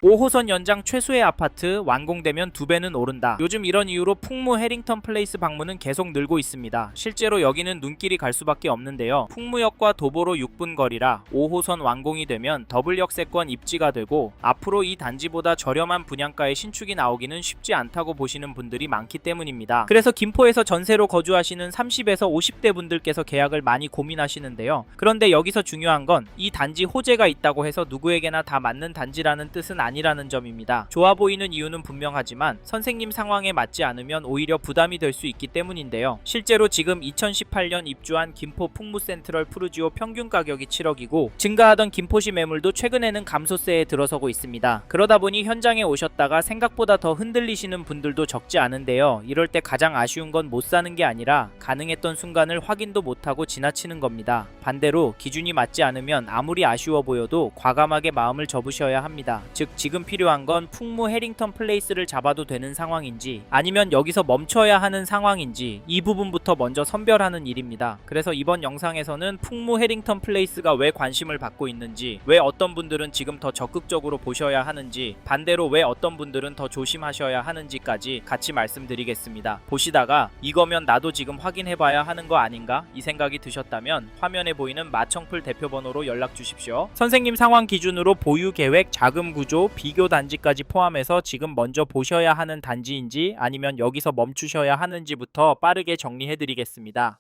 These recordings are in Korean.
5호선 연장 최수의 아파트 완공되면 2배는 오른다. 요즘 이런 이유로 풍무 해링턴 플레이스 방문은 계속 늘고 있습니다. 실제로 여기는 눈길이 갈 수밖에 없는데요. 풍무역과 도보로 6분 거리라 5호선 완공이 되면 더블 역세권 입지가 되고 앞으로 이 단지보다 저렴한 분양가의 신축이 나오기는 쉽지 않다고 보시는 분들이 많기 때문입니다. 그래서 김포에서 전세로 거주하시는 30에서 50대 분들께서 계약을 많이 고민하시는데요. 그런데 여기서 중요한 건 이 단지 호재가 있다고 해서 누구에게나 다 맞는 단지라는 뜻은 아니라는 점입니다. 좋아 보이는 이유는 분명하지만 선생님 상황에 맞지 않으면 오히려 부담이 될 수 있기 때문인데요. 실제로 지금 2018년 입주한 김포 풍무센트럴 푸르지오 평균 가격이 7억이고 증가하던 김포시 매물도 최근에는 감소세에 들어서고 있습니다. 그러다 보니 현장에 오셨다가 생각보다 더 흔들리시는 분들도 적지 않은데요. 이럴 때 가장 아쉬운 건 못 사는 게 아니라 가능했던 순간을 확인도 못하고 지나치는 겁니다. 반대로 기준이 맞지 않으면 아무리 아쉬워 보여도 과감하게 마음을 접으셔야 합니다. 즉 지금 필요한 건 풍무 해링턴 플레이스를 잡아도 되는 상황인지 아니면 여기서 멈춰야 하는 상황인지 이 부분부터 먼저 선별하는 일입니다. 그래서 이번 영상에서는 풍무 해링턴 플레이스가 왜 관심을 받고 있는지, 왜 어떤 분들은 지금 더 적극적으로 보셔야 하는지, 반대로 왜 어떤 분들은 더 조심하셔야 하는지까지 같이 말씀드리겠습니다. 보시다가 이거면 나도 지금 확인해봐야 하는 거 아닌가? 이 생각이 드셨다면 화면에 보이는 마청풀 대표번호로 연락 주십시오. 선생님 상황 기준으로 보유 계획, 자금 구조, 비교 단지까지 포함해서 지금 먼저 보셔야 하는 단지인지 아니면 여기서 멈추셔야 하는지부터 빠르게 정리해드리겠습니다.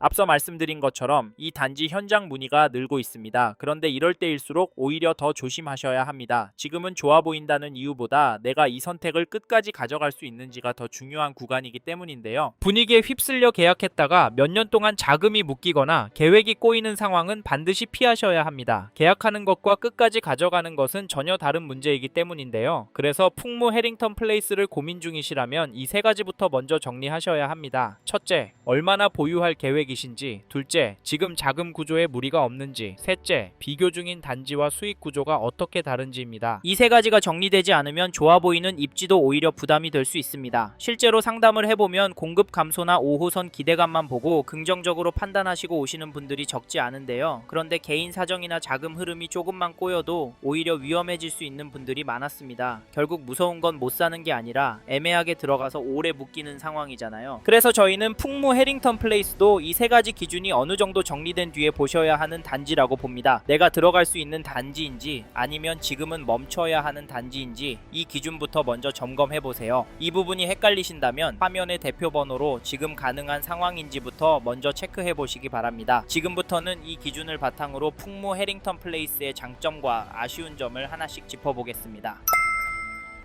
앞서 말씀드린 것처럼 이 단지 현장 문의가 늘고 있습니다. 그런데 이럴 때일수록 오히려 더 조심하셔야 합니다. 지금은 좋아 보인다는 이유보다 내가 이 선택을 끝까지 가져갈 수 있는지가 더 중요한 구간이기 때문인데요. 분위기에 휩쓸려 계약했다가 몇 년 동안 자금이 묶이거나 계획이 꼬이는 상황은 반드시 피하셔야 합니다. 계약하는 것과 끝까지 가져가는 것은 전혀 다른 문제이기 때문인데요. 그래서 풍무 해링턴 플레이스를 고민 중이시라면 이 세 가지부터 먼저 정리하셔야 합니다. 첫째, 얼마나 보유할 계획이 이신지, 둘째, 지금 자금 구조에 무리가 없는지, 셋째, 비교 중인 단지와 수익 구조가 어떻게 다른지입니다. 이 세 가지가 정리되지 않으면 좋아 보이는 입지도 오히려 부담이 될 수 있습니다. 실제로 상담을 해보면 공급 감소나 5호선 기대감만 보고 긍정적으로 판단하시고 오시는 분들이 적지 않은데요. 그런데 개인 사정이나 자금 흐름이 조금만 꼬여도 오히려 위험해질 수 있는 분들이 많았습니다. 결국 무서운 건 못 사는 게 아니라 애매하게 들어가서 오래 묶이는 상황이잖아요. 그래서 저희는 풍무 해링턴 플레이스도 이 세 가지 기준이 어느 정도 정리된 뒤에 보셔야 하는 단지라고 봅니다. 내가 들어갈 수 있는 단지인지 아니면 지금은 멈춰야 하는 단지인지 이 기준부터 먼저 점검해 보세요. 이 부분이 헷갈리신다면 화면의 대표 번호로 지금 가능한 상황인지부터 먼저 체크해 보시기 바랍니다. 지금부터는 이 기준을 바탕으로 풍무 해링턴 플레이스의 장점과 아쉬운 점을 하나씩 짚어보겠습니다.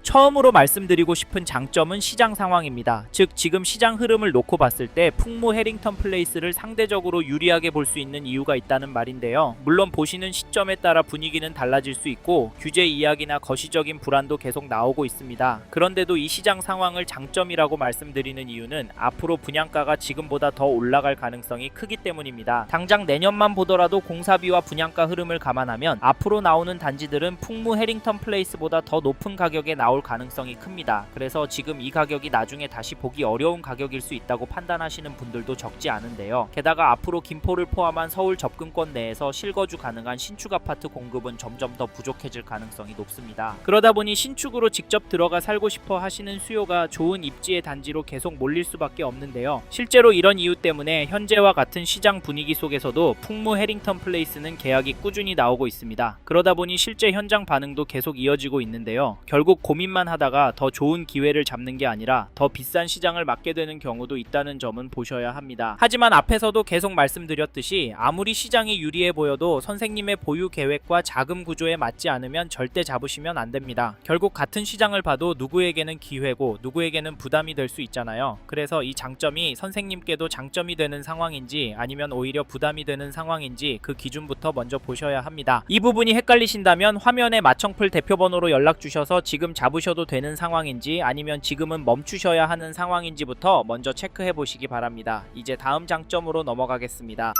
처음으로 말씀드리고 싶은 장점은 시장 상황입니다. 즉 지금 시장 흐름을 놓고 봤을 때 풍무 해링턴 플레이스를 상대적으로 유리하게 볼 수 있는 이유가 있다는 말인데요. 물론 보시는 시점에 따라 분위기는 달라질 수 있고 규제 이야기나 거시적인 불안도 계속 나오고 있습니다. 그런데도 이 시장 상황을 장점이라고 말씀드리는 이유는 앞으로 분양가가 지금보다 더 올라갈 가능성이 크기 때문입니다. 당장 내년만 보더라도 공사비와 분양가 흐름을 감안하면 앞으로 나오는 단지들은 풍무 해링턴 플레이스보다 더 높은 가격에 나올 가능성이 큽니다. 그래서 지금 이 가격이 나중에 다시 보기 어려운 가격일 수 있다고 판단하시는 분들도 적지 않은데요. 게다가 앞으로 김포를 포함한 서울 접근권 내에서 실거주 가능한 신축 아파트 공급은 점점 더 부족해질 가능성이 높습니다. 그러다 보니 신축으로 직접 들어가 살고 싶어 하시는 수요가 좋은 입지의 단지로 계속 몰릴 수밖에 없는데요. 실제로 이런 이유 때문에 현재와 같은 시장 분위기 속에서도 풍무 해링턴 플레이스는 계약이 꾸준히 나오고 있습니다. 그러다 보니 실제 현장 반응도 계속 이어지고 있는데요. 결국 고민만 하다가 더 좋은 기회를 잡는 게 아니라 더 비싼 시장을 맞게 되는 경우도 있다는 점은 보셔야 합니다. 하지만 앞에서도 계속 말씀드렸듯이 아무리 시장이 유리해 보여도 선생님의 보유 계획과 자금 구조에 맞지 않으면 절대 잡으시면 안 됩니다. 결국 같은 시장을 봐도 누구에게는 기회고 누구에게는 부담이 될 수 있잖아요. 그래서 이 장점이 선생님께도 장점이 되는 상황인지 아니면 오히려 부담이 되는 상황인지 그 기준부터 먼저 보셔야 합니다. 이 부분이 헷갈리신다면 화면에 마청풀 대표번호로 연락 주셔서 지금 잡으셔도 되는 상황인지 아니면 지금은 멈추셔야 하는 상황인지부터 먼저 체크해 보시기 바랍니다. 이제 다음 장점으로 넘어가겠습니다.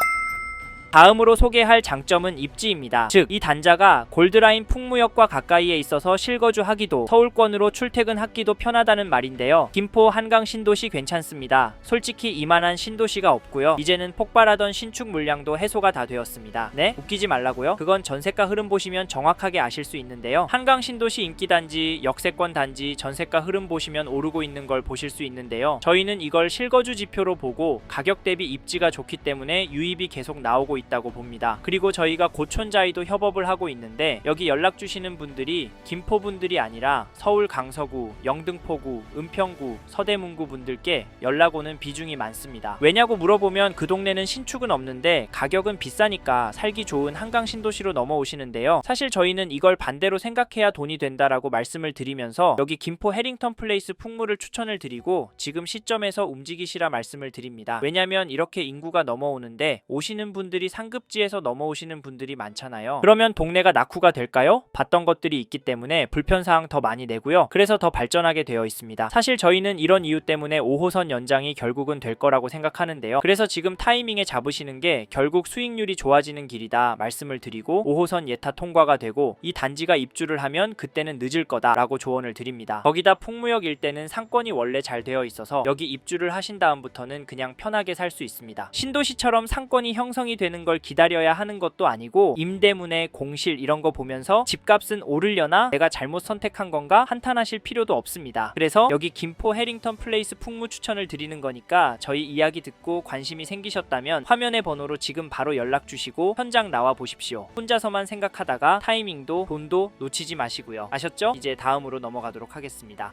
다음으로 소개할 장점은 입지입니다. 즉, 이 단자가 골드라인 풍무역과 가까이에 있어서 실거주하기도 서울권으로 출퇴근하기도 편하다는 말인데요. 김포 한강 신도시 괜찮습니다. 솔직히 이만한 신도시가 없고요. 이제는 폭발하던 신축 물량도 해소가 다 되었습니다. 네? 웃기지 말라고요? 그건 전세가 흐름 보시면 정확하게 아실 수 있는데요. 한강 신도시 인기단지, 역세권 단지 전세가 흐름 보시면 오르고 있는 걸 보실 수 있는데요. 저희는 이걸 실거주 지표로 보고 가격 대비 입지가 좋기 때문에 유입이 계속 나오고 있다고 봅니다. 그리고 저희가 고촌자이도 협업을 하고 있는데 여기 연락 주시는 분들이 김포 분들이 아니라 서울 강서구, 영등포구, 은평구, 서대문구 분들께 연락 오는 비중이 많습니다. 왜냐고 물어보면 그 동네는 신축은 없는데 가격은 비싸니까 살기 좋은 한강 신도시로 넘어오시는데요. 사실 저희는 이걸 반대로 생각해야 돈이 된다라고 말씀을 드리면서 여기 김포 해링턴 플레이스 풍무를 추천을 드리고 지금 시점에서 움직이시라 말씀을 드립니다. 왜냐면 이렇게 인구가 넘어오는데 오시는 분들이 상급지에서 넘어오시는 분들이 많잖아요. 그러면 동네가 낙후가 될까요? 봤던 것들이 있기 때문에 불편사항 더 많이 내고요. 그래서 더 발전하게 되어 있습니다. 사실 저희는 이런 이유 때문에 5호선 연장이 결국은 될 거라고 생각하는데요. 그래서 지금 타이밍에 잡으시는 게 결국 수익률이 좋아지는 길이다 말씀을 드리고 5호선 예타 통과가 되고 이 단지가 입주를 하면 그때는 늦을 거다 라고 조언을 드립니다. 거기다 풍무역 일대는 상권이 원래 잘 되어 있어서 여기 입주를 하신 다음부터는 그냥 편하게 살 수 있습니다. 신도시처럼 상권이 형성이 되는 걸 기다려야 하는 것도 아니고 임대문의 공실 이런 거 보면서 집값은 오르려나 내가 잘못 선택한 건가 한탄하실 필요도 없습니다. 그래서 여기 김포 해링턴 플레이스 풍무 추천을 드리는 거니까 저희 이야기 듣고 관심이 생기셨다면 화면의 번호로 지금 바로 연락 주시고 현장 나와 보십시오. 혼자서만 생각하다가 타이밍도 돈도 놓치지 마시고요. 아셨죠? 이제 다음으로 넘어가도록 하겠습니다.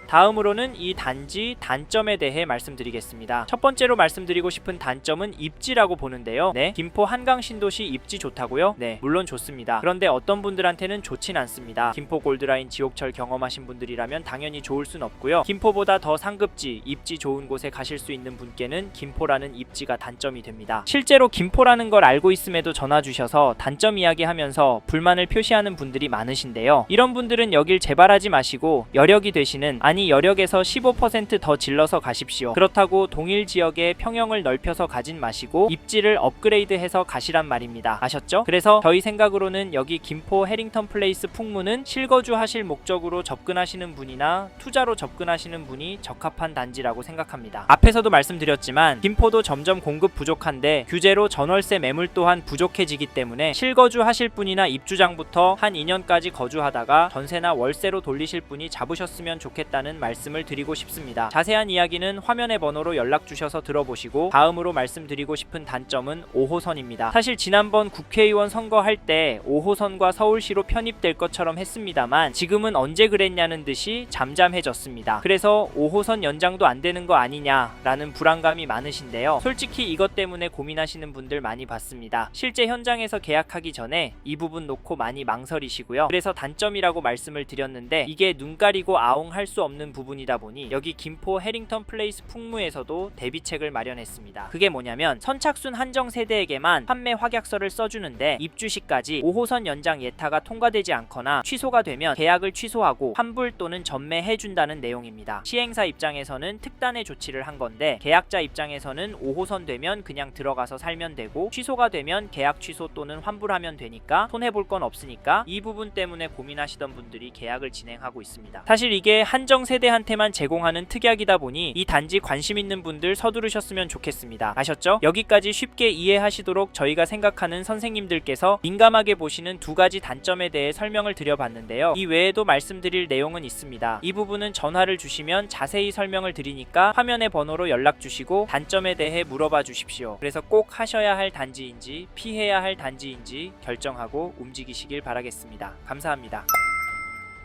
다음으로는 이 단지 단점에 대해 말씀드리겠습니다. 첫 번째로 말씀드리고 싶은 단점은 입지라고 보는데요. 네, 김포 한강 신도시 입지 좋다고요? 네, 물론 좋습니다. 그런데 어떤 분들한테는 좋진 않습니다. 김포 골드라인 지옥철 경험하신 분들이라면 당연히 좋을 순 없고요. 김포보다 더 상급지, 입지 좋은 곳에 가실 수 있는 분께는 김포라는 입지가 단점이 됩니다. 실제로 김포라는 걸 알고 있음에도 전화 주셔서 단점 이야기하면서 불만을 표시하는 분들이 많으신데요. 이런 분들은 여길 재발하지 마시고 여력이 되시는 아니 여력에서 15% 더 질러서 가십시오. 그렇다고 동일 지역에 평형을 넓혀서 가진 마시고 입지를 업그레이드해서 가시란 말입니다. 아셨죠? 그래서 저희 생각으로는 여기 김포 해링턴 플레이스 풍무는 실거주 하실 목적으로 접근하시는 분이나 투자로 접근하시는 분이 적합한 단지라고 생각합니다. 앞에서도 말씀드렸지만 김포도 점점 공급 부족한데 규제로 전월세 매물 또한 부족해지기 때문에 실거주 하실 분이나 입주장부터 한 2년까지 거주하다가 전세나 월세로 돌리실 분이 잡으셨으면 좋겠다는 말씀을 드리고 싶습니다. 자세한 이야기는 화면의 번호로 연락 주셔서 들어보시고 다음으로 말씀드리고 싶은 단점은 5호선입니다. 사실 지난번 국회의원 선거할 때 5호선과 서울시로 편입될 것처럼 했습니다만 지금은 언제 그랬냐는 듯이 잠잠해졌습니다. 그래서 5호선 연장도 안 되는 거 아니냐라는 불안감이 많으신데요. 솔직히 이것 때문에 고민하시는 분들 많이 봤습니다. 실제 현장에서 계약하기 전에 이 부분 놓고 많이 망설이시고요. 그래서 단점이라고 말씀을 드렸는데 이게 눈 가리고 아웅할 수 없는 부분이다 보니 여기 김포 해링턴 플레이스 풍무에서도 대비책을 마련했습니다. 그게 뭐냐면 선착순 한정 세대에게만 판매 확약서를 써주는데 입주 시까지 5호선 연장 예타가 통과되지 않거나 취소가 되면 계약을 취소하고 환불 또는 전매해준다는 내용입니다. 시행사 입장에서는 특단의 조치를 한 건데 계약자 입장에서는 5호선 되면 그냥 들어가서 살면 되고 취소가 되면 계약 취소 또는 환불하면 되니까 손해볼 건 없으니까 이 부분 때문에 고민하시던 분들이 계약을 진행하고 있습니다. 사실 이게 한정 세대한테만 제공하는 특약이다 보니 이 단지 관심 있는 분들 서두르셨으면 좋겠습니다. 아셨죠? 여기까지 쉽게 이해하시도록 저희가 생각하는 선생님들께서 민감하게 보시는 두 가지 단점에 대해 설명을 드려봤는데요. 이 외에도 말씀드릴 내용은 있습니다. 이 부분은 전화를 주시면 자세히 설명을 드리니까 화면의 번호로 연락 주시고 단점에 대해 물어봐 주십시오. 그래서 꼭 하셔야 할 단지인지 피해야 할 단지인지 결정하고 움직이시길 바라겠습니다. 감사합니다.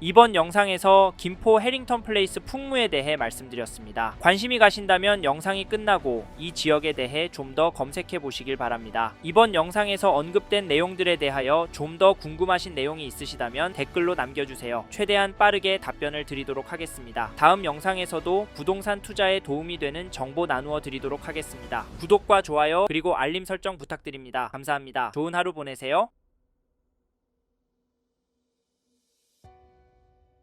이번 영상에서 김포 해링턴 플레이스 풍무에 대해 말씀드렸습니다. 관심이 가신다면 영상이 끝나고 이 지역에 대해 좀 더 검색해 보시길 바랍니다. 이번 영상에서 언급된 내용들에 대하여 좀 더 궁금하신 내용이 있으시다면 댓글로 남겨주세요. 최대한 빠르게 답변을 드리도록 하겠습니다. 다음 영상에서도 부동산 투자에 도움이 되는 정보 나누어 드리도록 하겠습니다. 구독과 좋아요 그리고 알림 설정 부탁드립니다. 감사합니다. 좋은 하루 보내세요.